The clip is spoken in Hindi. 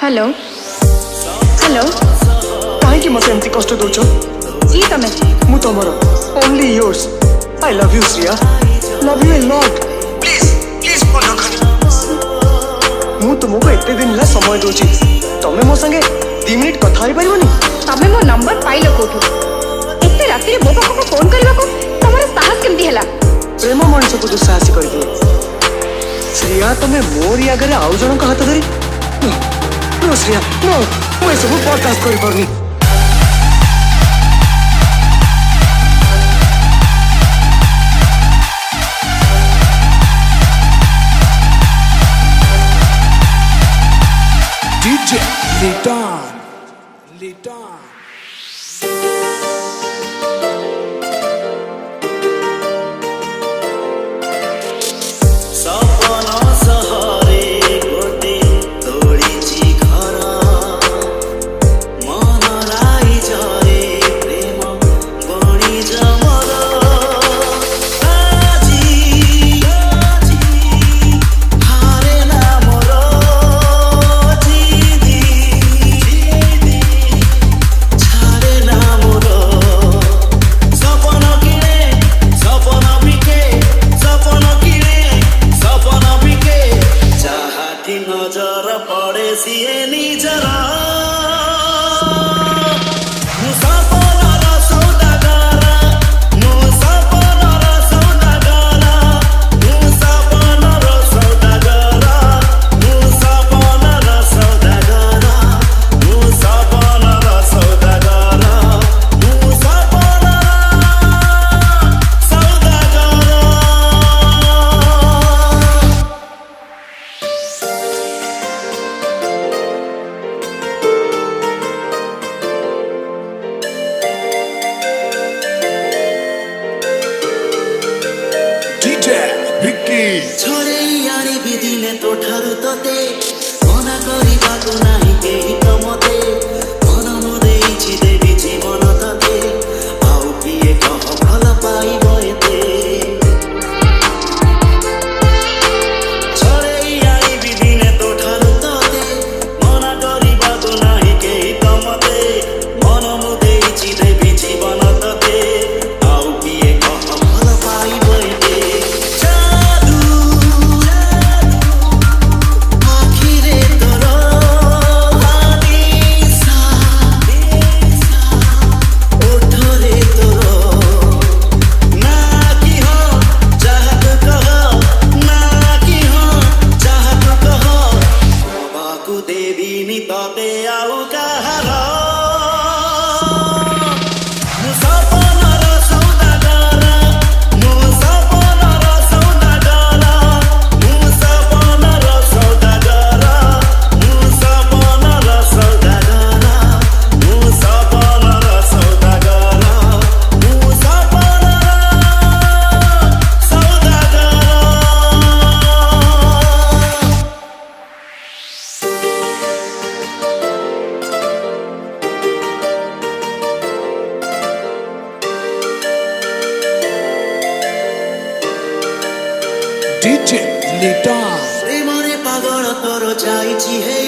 हेलो हेलो कहीं मत एमती कष्ट दौच जी तमे मु तुमर only yours I love you Shriya love you a lot please please phone रखनी मु तुमको एते दिन ला समय दोची तमे मो संगे 2 मिनिट कथा होई परिबनी तमे मो नंबर पाइलो कोठु एते राती रे मो पाखो फोन करबा को तमर साहस केमती हैला प्रेम मनुष्य को दुस्साहसी कर दिए श्रिया तमे मोरी आगे आउ जन का हाथ धरी नो श्रिया नो मु सब पॉडकास्ट करि परनी DJ Litan. नजर पड़े सीए निजरा छोड़े यारी बिदिने तो ठारू तते मना करिबाकु नाही केही त मते मन मुदेछि देवी जीवन तते आउ किए कह भल पाइब एते छोड़े यारी बिदिने तो ठारू तते मना करिबाकु नाही केही त मते मन मुदेछि देवी जीवन तते आउ किए कह भल पाइब एते देवी तते आउ कहार सपनर सौदागर मु सपनर सौदागर मु सपनर सौदागर मु सपनर सौदागर मु सपनर सौदागर मु सपनर सौदागर DJ Litan. प्रेमरे पागल तोर जाइछि हे